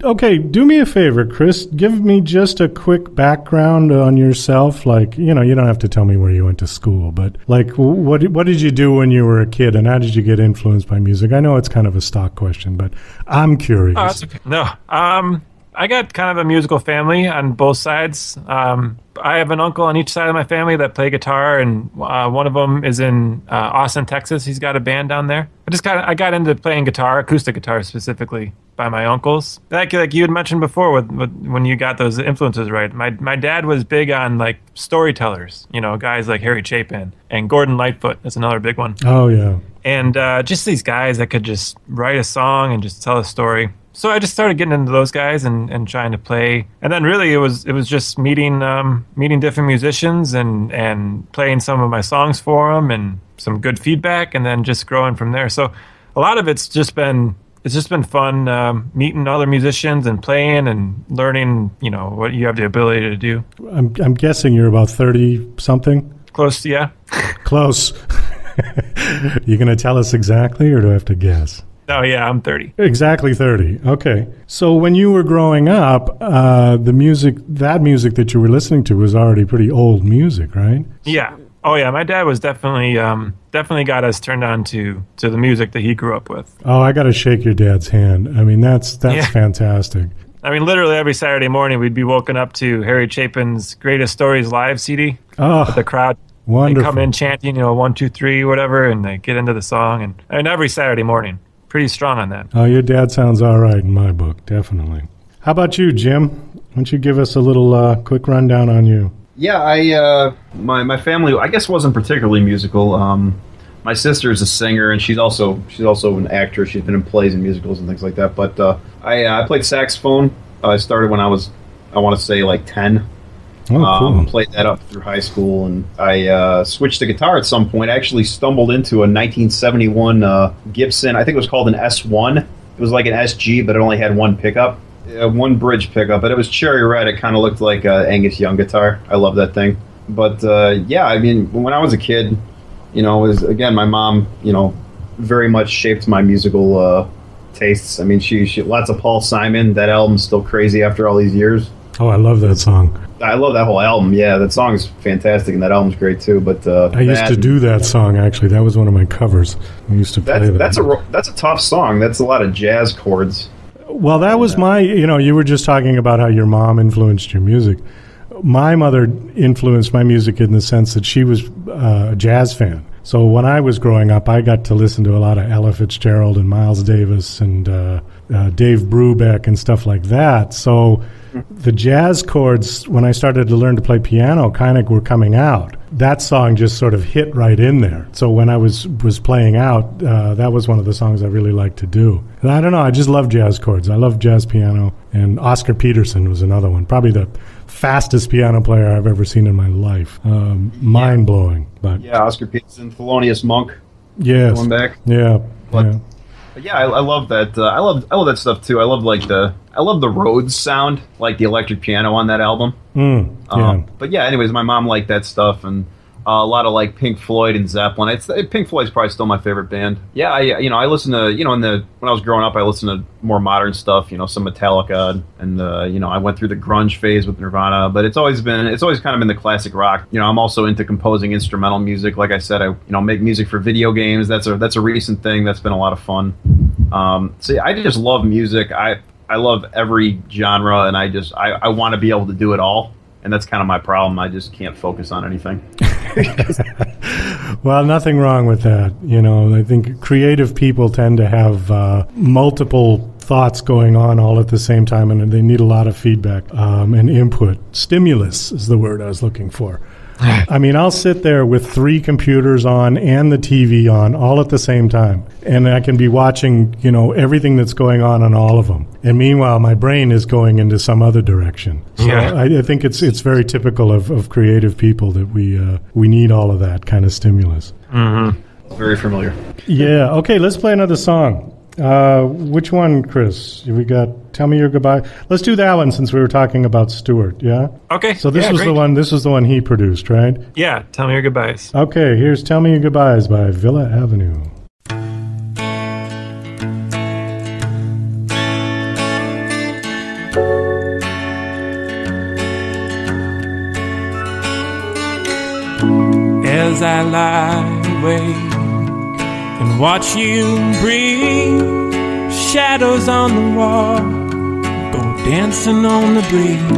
okay. Do me a favor, Chris. Give me just a quick background on yourself. Like, you know, you don't have to tell me where you went to school, but like, what did you do when you were a kid, and how did you get influenced by music? I know it's kind of a stock question, but I'm curious. Oh, that's okay. No, I got kind of a musical family on both sides. I have an uncle on each side of my family that play guitar, and one of them is in Austin, Texas. He's got a band down there. I got into playing guitar, acoustic guitar specifically, by my uncles. Like you had mentioned before, with when you got those influences right. My dad was big on like storytellers, you know, guys like Harry Chapin and Gordon Lightfoot. That's another big one. Oh yeah. And just these guys that could just write a song and just tell a story. So I just started getting into those guys and trying to play. And then really it was just meeting different musicians and playing some of my songs for them and some good feedback, and then just growing from there. So a lot of it's just been fun meeting other musicians and playing and learning, you know, what you have the ability to do. I'm guessing you're about 30 something? Close, yeah. Close. You going to tell us exactly, or do I have to guess? Oh, yeah, I'm 30. Exactly 30. Okay. So when you were growing up, that music that you were listening to was already pretty old music, right? Yeah. Oh, yeah. My dad was definitely got us turned on to the music that he grew up with. Oh, I got to shake your dad's hand. I mean, that's fantastic. I mean, literally every Saturday morning, we'd be woken up to Harry Chapin's Greatest Stories Live CD. Oh, with the crowd. Wonderful. They come in chanting, 1, 2, 3, whatever, and they get into the song. And every Saturday morning. Pretty strong on that. Oh, your dad sounds all right in my book, definitely. How about you, Jim? Why don't you give us a little quick rundown on you? Yeah, my family, I guess, wasn't particularly musical. My sister is a singer, and she's also an actress. She's been in plays and musicals and things like that. But I played saxophone. I started when I was, I want to say, like 10. Oh, cool. Played that up through high school, and I switched to guitar at some point. I actually stumbled into a 1971 Gibson. I think it was called an S1. It was like an SG, but it only had one pickup, one bridge pickup, but it was cherry red. It kind of looked like an Angus Young guitar. I love that thing. But yeah, I mean, when I was a kid, it was, again, my mom, very much shaped my musical tastes. I mean, she lots of Paul Simon. That album's still crazy after all these years. Oh, I love that song. I love that whole album. Yeah, that song is fantastic, and that album's great too. But I used to do that song, actually. That was one of my covers. I used to play that. That's a tough song. That's a lot of jazz chords. Well, that was my, you were just talking about how your mom influenced your music. My mother influenced my music in the sense that she was a jazz fan. So when I was growing up, I got to listen to a lot of Ella Fitzgerald and Miles Davis and Dave Brubeck and stuff like that. So the jazz chords, when I started to learn to play piano, kind of were coming out. that song just sort of hit right in there. So when I was playing out, that was one of the songs I really liked to do. And I don't know, I just love jazz chords. I love jazz piano. And Oscar Peterson was another one, probably the fastest piano player I've ever seen in my life. Mind-blowing. But yeah, Oscar Peterson, Thelonious Monk. Yes. Going back. Yeah. But yeah, I love that. I love that stuff too. I love the Rhodes sound, like the electric piano on that album. But yeah, anyways, my mom liked that stuff, and a lot of like Pink Floyd and Zeppelin. Pink Floyd's probably still my favorite band. Yeah, I listen to when I was growing up, I listened to more modern stuff. Some Metallica, and I went through the grunge phase with Nirvana. But it's always kind of been the classic rock. I'm also into composing instrumental music. Like I said, I make music for video games. That's a recent thing that's been a lot of fun. So yeah, I just love music. I love every genre, and I want to be able to do it all. And that's kind of my problem. I just can't focus on anything. Well, nothing wrong with that. I think creative people tend to have multiple thoughts going on all at the same time, and they need a lot of feedback and input. Stimulus is the word I was looking for. I mean, I'll sit there with 3 computers on and the TV on all at the same time, and I can be watching, everything that's going on all of them. And meanwhile, my brain is going into some other direction. So I think it's very typical of creative people that we need all of that kind of stimulus. Mm-hmm. Very familiar. Yeah. Okay, let's play another song. Which one, Chris? We got Tell Me Your Goodbye. Let's do that one since we were talking about Stewart, yeah? Okay. So this was the one he produced, right? Yeah, Tell Me Your Goodbyes. Okay, here's Tell Me Your Goodbyes by Villa Avenue. As I lie awake and watch you breathe, shadows on the wall go dancing on the breeze.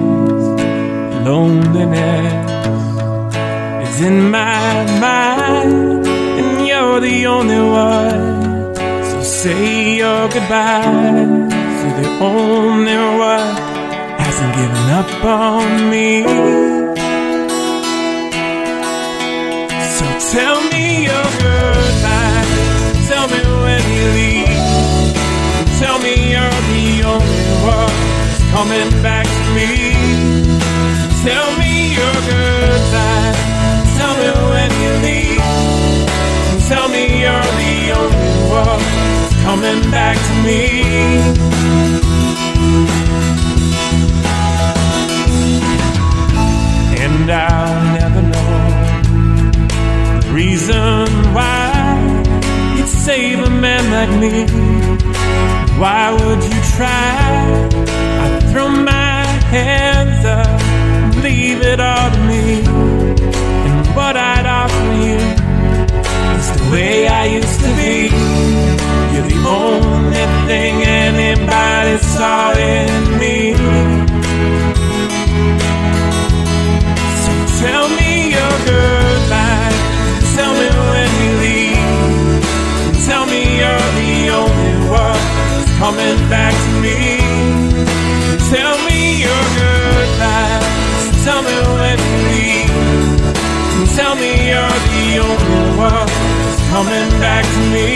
Loneliness is in my mind, and you're the only one. So say your goodbyes to the only one hasn't given up on me. So tell me your goodbye. Tell me when you leave. Tell me you're the only one who's coming back to me. Tell me your goodbye. Tell me when you leave. Tell me you're the only one who's coming back to me. And I'll never know the reason why you'd save a man like me. Why would you try? I'd throw my hands up and leave it all to me. And what I'd offer you is the way I used to be. You're the only thing anybody saw in me. So tell me your goodbye. Tell me when you leave. Tell me you're the only one who's coming back to me. Tell me your goodbye. Tell me when you leave. Tell me you're the only one who's coming back to me.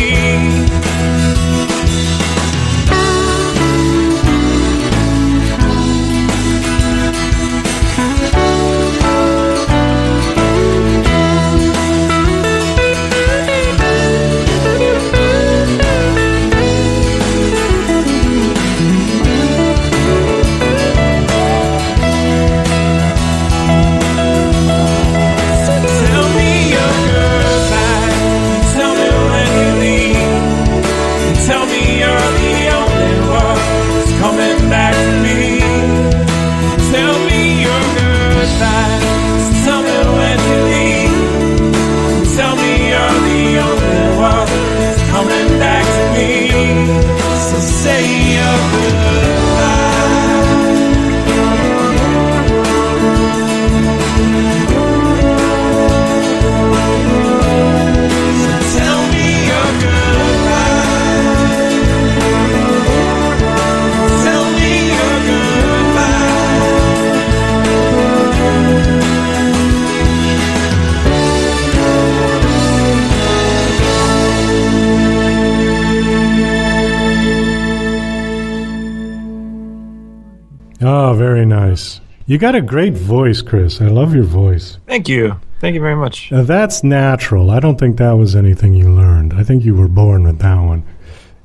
Tell me your goodbye. Tell me when you leave. Chris. You got a great voice, Chris. I love your voice. Thank you. Thank you very much. Now, that's natural. I don't think that was anything you learned. I think you were born with that one.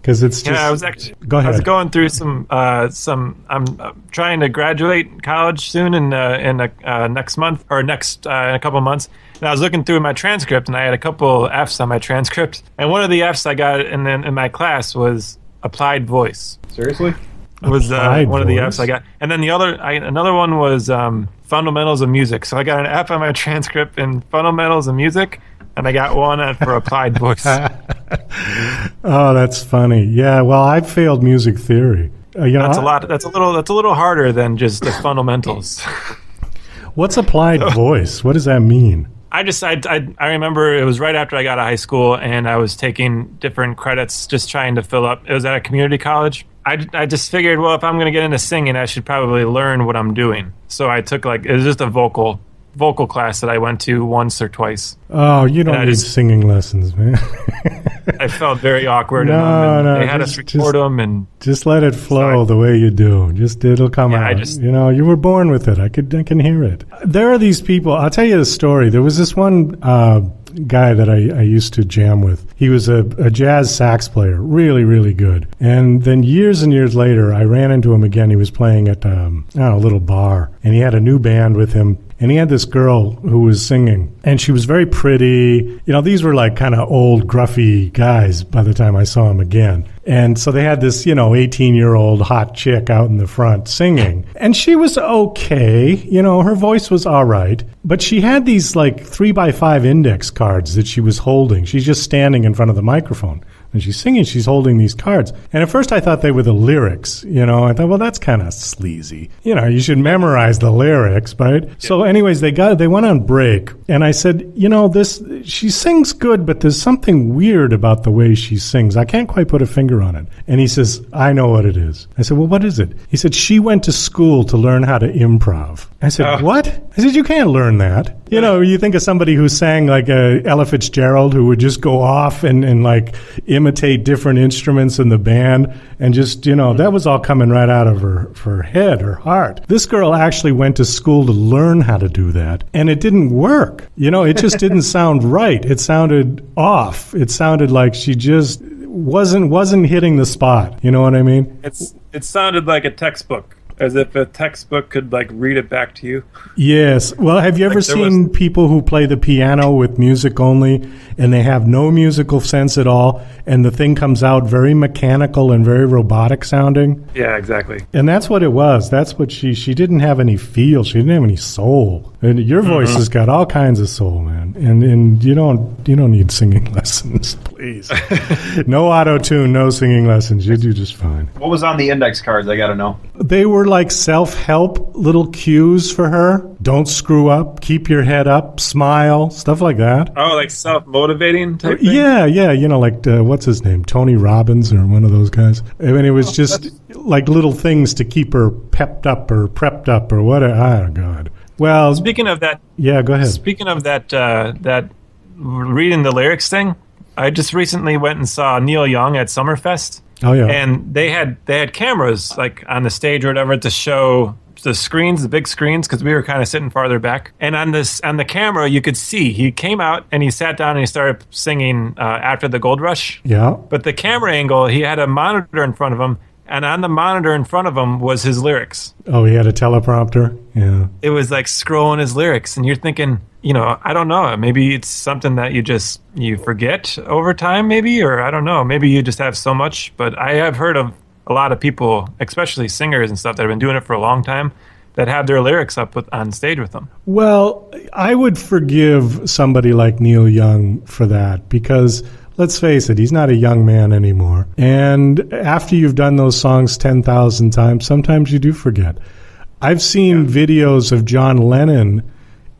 Because it's just. Yeah, I was actually. Go ahead. I was going through some. I'm trying to graduate college soon in next month or next in a couple of months. And I was looking through my transcript, and I had a couple Fs on my transcript. And one of the Fs I got in my class was applied voice. Seriously? Was one of the voice? Fs I got, and then another one was fundamentals of music. So I got an F on my transcript in fundamentals of music, and I got one for applied voice. Oh, that's funny. Yeah, well, I failed music theory. That's a lot. That's a little harder than just the fundamentals. What's applied voice? What does that mean? I remember it was right after I got out of high school, and I was taking different credits, just trying to fill up. It was at a community college. I just figured, well, if I'm going to get into singing, I should probably learn what I'm doing. So I took it was just a vocal class that I went to once or twice. Oh, you don't need singing lessons, man. I felt very awkward. No, they had us record them, and just let it flow the way you do. It'll come out. You were born with it. I can hear it. There are these people. I'll tell you a story. There was this one guy that I used to jam with. He was a jazz sax player, really, really good. And then years and years later, I ran into him again. He was playing at a little bar, and he had a new band with him. And he had this girl who was singing, and she was very pretty. These were like kind of old, gruffy guys by the time I saw him again. And so they had this, 18-year-old hot chick out in the front singing. And she was okay. Her voice was all right. But she had these like 3x5 index cards that she was holding. She's just standing in front of the microphone. And she's singing, she's holding these cards. And at first I thought they were the lyrics. I thought, well, that's kind of sleazy. You should memorize the lyrics, right? Yeah. So anyways, they went on break. And I said, she sings good, but there's something weird about the way she sings. I can't quite put a finger on it. And he says, I know what it is. I said, well, what is it? He said, she went to school to learn how to improv. I said, what? I said, you can't learn that. You think of somebody who sang like Ella Fitzgerald, who would just go off and like imitate different instruments in the band, and just, that was all coming right out of her head, her heart. This girl actually went to school to learn how to do that, and it didn't work. It just didn't sound right. It sounded off. It sounded like she just wasn't hitting the spot. You know what I mean? It sounded like a textbook. As if a textbook could like read it back to you. Yes. Well, have you ever seen people who play the piano with music only, and they have no musical sense at all, and the thing comes out very mechanical and very robotic sounding? Yeah, exactly. And that's what it was. That's what she didn't have any feel. She didn't have any soul. And your voice has got all kinds of soul, man. And you don't need singing lessons, please. No auto-tune, no singing lessons. You do just fine. What was on the index cards? I got to know. They were like self-help little cues for her. Don't screw up. Keep your head up. Smile. Stuff like that. Oh, like self-motivating type thing? Yeah. Like, what's his name? Tony Robbins or one of those guys. I mean, it was just like little things to keep her pepped up or prepped up or whatever. Oh, God. Well, speaking of that. Yeah, go ahead. Speaking of that reading the lyrics thing, I just recently went and saw Neil Young at Summerfest. Oh yeah, and they had cameras like on the stage or whatever to show the screens, the big screens, because we were kind of sitting farther back. And on the camera, you could see he came out and he sat down and he started singing After the Gold Rush. Yeah. But the camera angle, he had a monitor in front of him, and on the monitor in front of him was his lyrics. Oh, he had a teleprompter. Yeah. It was like scrolling his lyrics, and you're thinking, I don't know, maybe it's something that you forget over time, maybe, or I don't know, maybe you just have so much. But I have heard of a lot of people, especially singers and stuff, that have been doing it for a long time, that have their lyrics up on stage with them. Well, I would forgive somebody like Neil Young for that, because let's face it, he's not a young man anymore. And after you've done those songs 10,000 times, sometimes you do forget. I've seen videos of John Lennon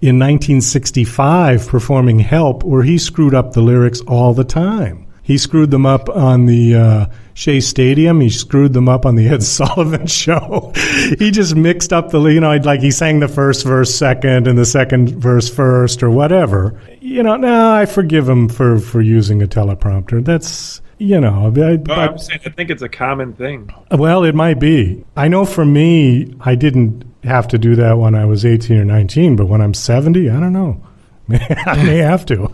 in 1965 performing Help, where he screwed up the lyrics all the time. He screwed them up on the Shea Stadium. He screwed them up on the Ed Sullivan Show. He just mixed up the, like he sang the first verse second and the second verse first or whatever. No, I forgive him for using a teleprompter. That's, you know, I'm saying I think it's a common thing. Well, it might be. I know for me, I didn't have to do that when I was 18 or 19, but when I'm 70, I don't know. I may have to.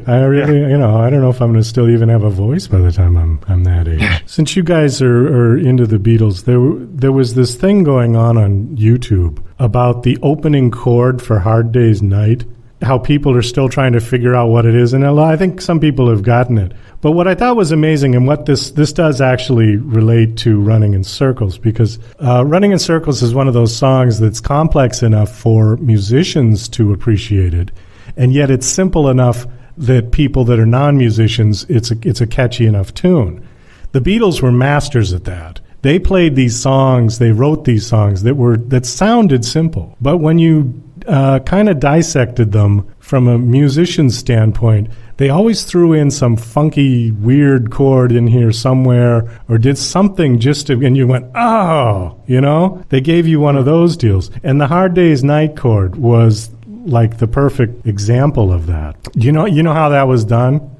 I really, you know, I don't know if I'm going to still even have a voice by the time I'm that age. Since you guys are into the Beatles, there was this thing going on YouTube about the opening chord for Hard Day's Night, how people are still trying to figure out what it is. And I think some people have gotten it. But what I thought was amazing, and what this does actually relate to Running in Circles, because Running in Circles is one of those songs that's complex enough for musicians to appreciate it. And yet it's simple enough that people that are non-musicians, it's a catchy enough tune. The Beatles were masters at that. They played these songs, they wrote these songs that sounded simple. But when you kind of dissected them from a musician's standpoint, they always threw in some funky, weird chord in here somewhere, or did something and you went, oh, you know? They gave you one of those deals. And the Hard Day's Night chord was like the perfect example of that. You know how that was done?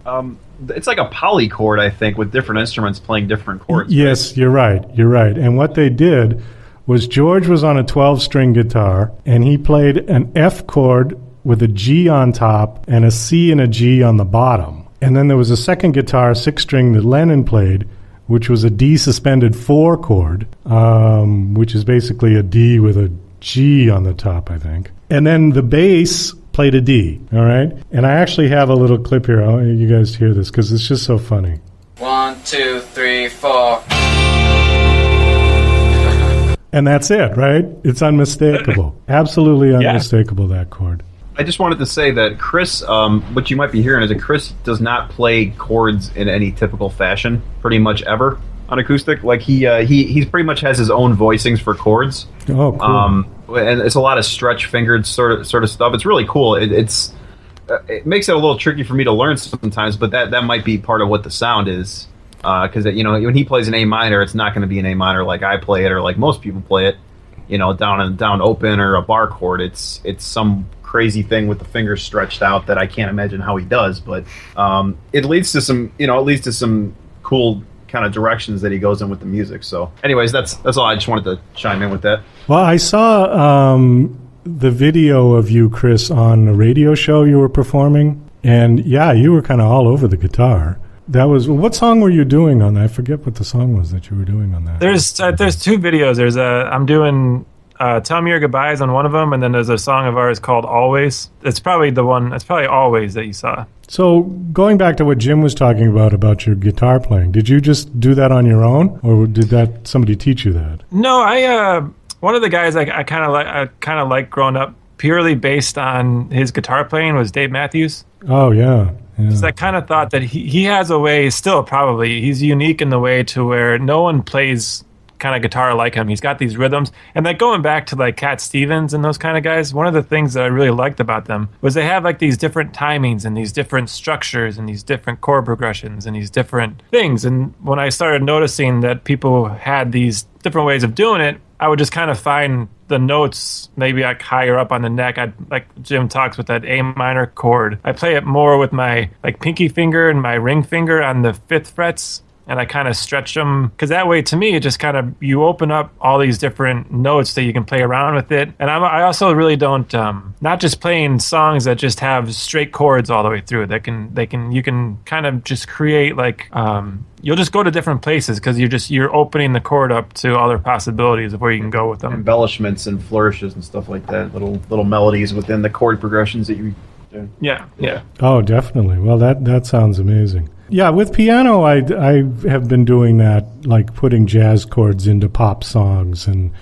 It's like a polychord, I think, with different instruments playing different chords. Yes, right? You're right. And what they did was George was on a 12-string guitar, and he played an F chord with a G on top and a C and a G on the bottom. And then there was a second guitar, 6-string, that Lennon played, which was a D suspended 4 chord, which is basically a D with a G on the top, I think. And then the bass played a D, all right? And I actually have a little clip here. I want you guys to hear this because it's just so funny. 1, 2, 3, 4. And that's it, right? It's unmistakable. Absolutely unmistakable, that chord. I just wanted to say that Chris, what you might be hearing is that Chris does not play chords in any typical fashion, pretty much ever, on acoustic. Like he pretty much has his own voicings for chords. Oh, cool. And it's a lot of stretch-fingered sort of stuff. It's really cool. It makes it a little tricky for me to learn sometimes, but that might be part of what the sound is. Because when he plays an A minor, it's not going to be an A minor like I play it or like most people play it. Down open or a bar chord. It's some crazy thing with the fingers stretched out that I can't imagine how he does. But it leads to some cool kind of directions that he goes in with the music. So, anyways, that's all. I just wanted to chime in with that. Well, I saw the video of you, Chris, on a radio show you were performing, and yeah, you were kind of all over the guitar. That was what song were you doing on that? I forget what the song was that you were doing on that. There's 2 videos. I'm doing Tell Me Your Goodbyes on one of them, and then there's a song of ours called Always. It's probably the one. It's probably Always that you saw. So going back to what Jim was talking about your guitar playing, did you just do that on your own, or did somebody teach you that? No, one of the guys I kind of like growing up purely based on his guitar playing was Dave Matthews. Oh yeah. So I kind of thought that he has a way, still probably, he's unique in the way to where no one plays kind of guitar like him. He's got these rhythms. And like going back to like Cat Stevens and those kind of guys, one of the things that I really liked about them was they have like these different timings and these different structures and these different chord progressions and these different things. And when I started noticing that people had these different ways of doing it, I would just kind of find the notes maybe like higher up on the neck. Like Jim talks with that A minor chord. I play it more with my like pinky finger and my ring finger on the 5th frets, and I kind of stretch them because that way, to me, it just kind of you open up all these different notes that you can play around with it. And I also really don't not just playing songs that just have straight chords all the way through. You can kind of just create like you'll just go to different places because you're opening the chord up to other possibilities of where you can go with them. Embellishments and flourishes and stuff like that. Little melodies within the chord progressions that you do. Yeah. Oh, definitely. Well, that sounds amazing. Yeah, with piano, I have been doing that, like putting jazz chords into pop songs and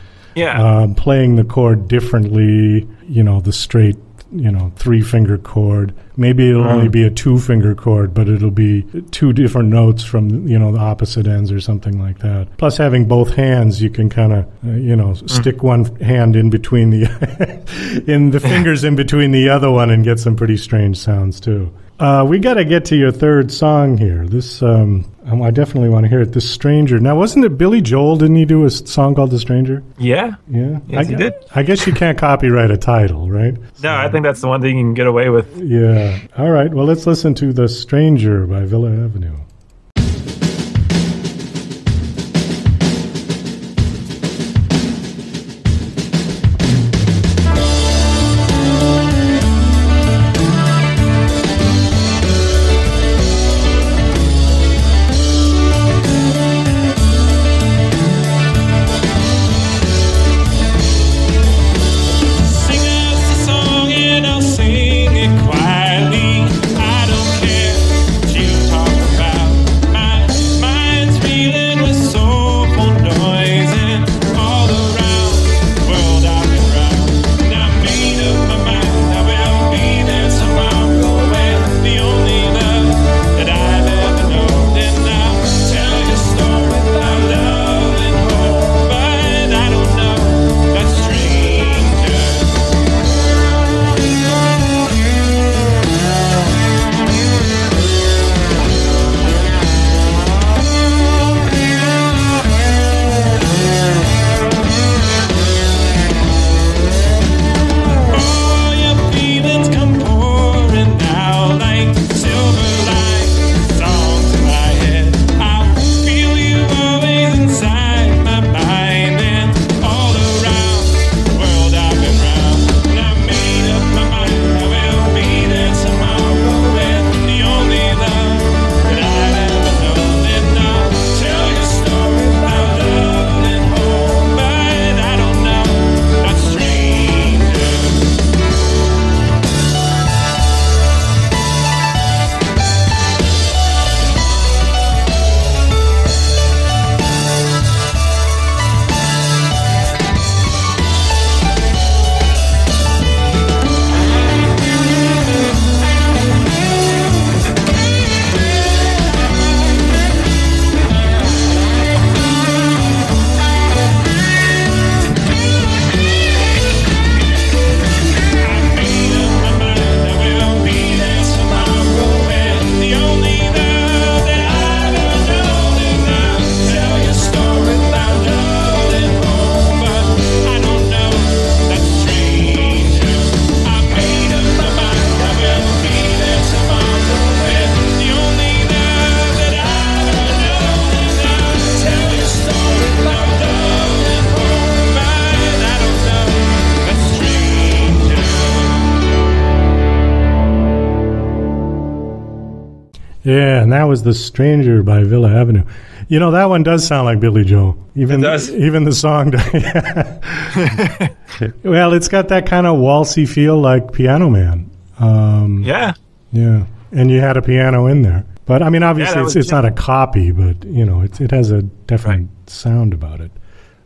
playing the chord differently, the straight, 3-finger chord. Maybe it'll only be a 2-finger chord, but it'll be 2 different notes from, the opposite ends or something like that. Plus, having both hands, you can kind of, stick one hand in between the fingers in between the other one and get some pretty strange sounds, too. We got to get to your third song here. This, I definitely want to hear it. This Stranger. Now, wasn't it Billy Joel? Didn't he do a song called The Stranger? Yeah. Yes, he did. I guess you can't copyright a title, right? No, I think that's the one thing you can get away with. Yeah. All right. Well, let's listen to The Stranger by Villa Avenue. Yeah, and that was The Stranger by Villa Avenue. You know, that one does sound like Billy Joel. Even, It does? Even the song. Well, it's got that kind of waltzy feel like Piano Man. Yeah. Yeah, and you had a piano in there. But, I mean, obviously it's not a copy, but, you know, it has a different sound about it.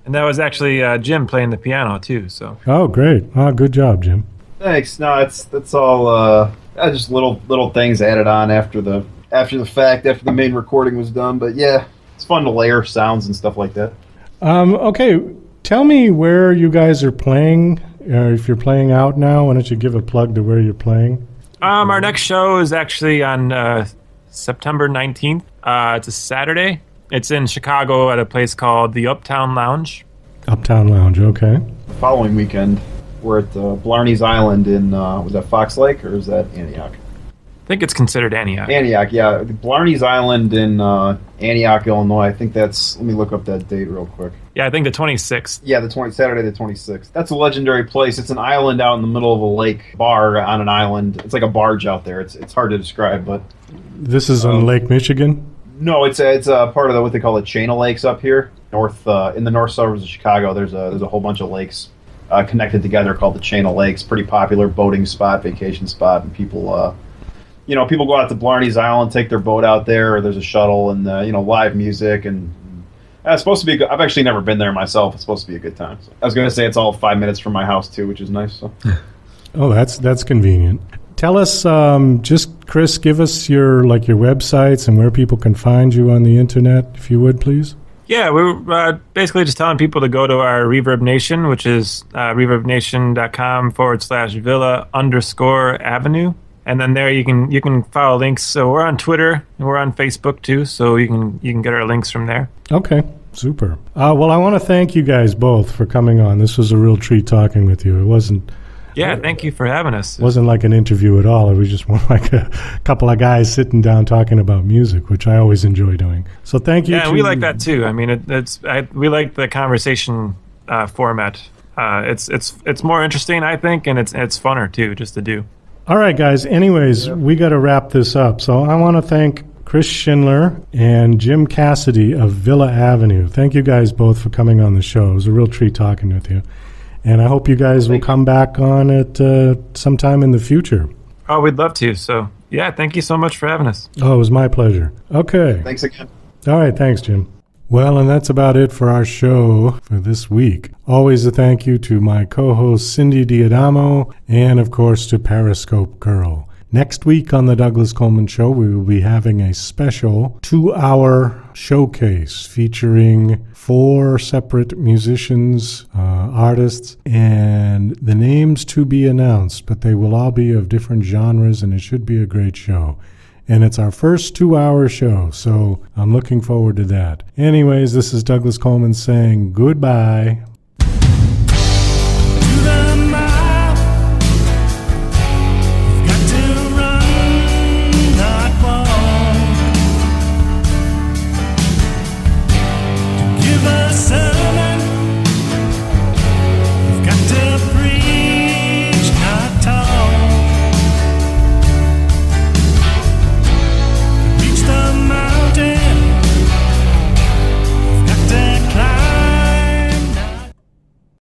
And that was actually Jim playing the piano, too. So. Oh, great. Oh, good job, Jim. Thanks. No, that's all just little things added on after the fact, after the main recording was done. But yeah, it's fun to layer sounds and stuff like that. Okay, tell me where you guys are playing. If you're playing out now, why don't you give a plug to where you're playing? Our next show is actually on September 19th. It's a Saturday. It's in Chicago at a place called the Uptown Lounge. Uptown Lounge, okay. The following weekend, we're at Blarney's Island in, was that Fox Lake or is that Antioch? I think it's considered Antioch. Antioch, yeah. Blarney's Island in Antioch, Illinois. I think that's, let me look up that date real quick. Yeah, I think the 26th. Yeah, Saturday the 26th. That's a legendary place. It's an island out in the middle of a lake, bar on an island. It's like a barge out there. It's hard to describe, but... This is on Lake Michigan? No, it's a part of what they call the chain of lakes up here. In the north suburbs of Chicago, there's a whole bunch of lakes connected together called the chain of lakes. Pretty popular boating spot, vacation spot, and people... people go out to Blarney's Island, take their boat out there, or there's a shuttle and, live music. And it's supposed to be I've actually never been there myself. It's supposed to be a good time. So I was going to say it's all 5 minutes from my house, too, which is nice. So. Oh, that's convenient. Tell us, just, Chris, give us your websites and where people can find you on the internet, if you would, please. Yeah, we're basically just telling people to go to our Reverb Nation, which is reverbnation.com/Villa_Avenue. And then there you can follow links. So we're on Twitter and we're on Facebook too. So you can get our links from there. Okay, super. Well, I want to thank you guys both for coming on. This was a real treat talking with you. It wasn't. Yeah, thank you for having us. It wasn't like an interview at all. It was just more like a couple of guys sitting down talking about music, which I always enjoy doing. So thank you. Yeah, we like that too. I mean, we like the conversation format. It's more interesting, I think, and it's funner too, just to do. All right, guys. Anyways, we got to wrap this up. So I want to thank Chris Schinler and Jim Cassidy of Villa Avenue. Thank you guys both for coming on the show. It was a real treat talking with you. And I hope you guys will come back on it sometime in the future. Oh, we'd love to. So, yeah, thank you so much for having us. Oh, it was my pleasure. Okay. Thanks again. All right. Thanks, Jim. Well, and that's about it for our show for this week. Always a thank you to my co-host Cindy Diadamo and, of course, to Periscope Girl. Next week on the Douglas Coleman Show, we will be having a special 2-hour showcase featuring 4 separate musicians, artists, and the names to be announced, but they will all be of different genres, and it should be a great show. And it's our first 2-hour show, so I'm looking forward to that. Anyways, this is Douglas Coleman saying goodbye.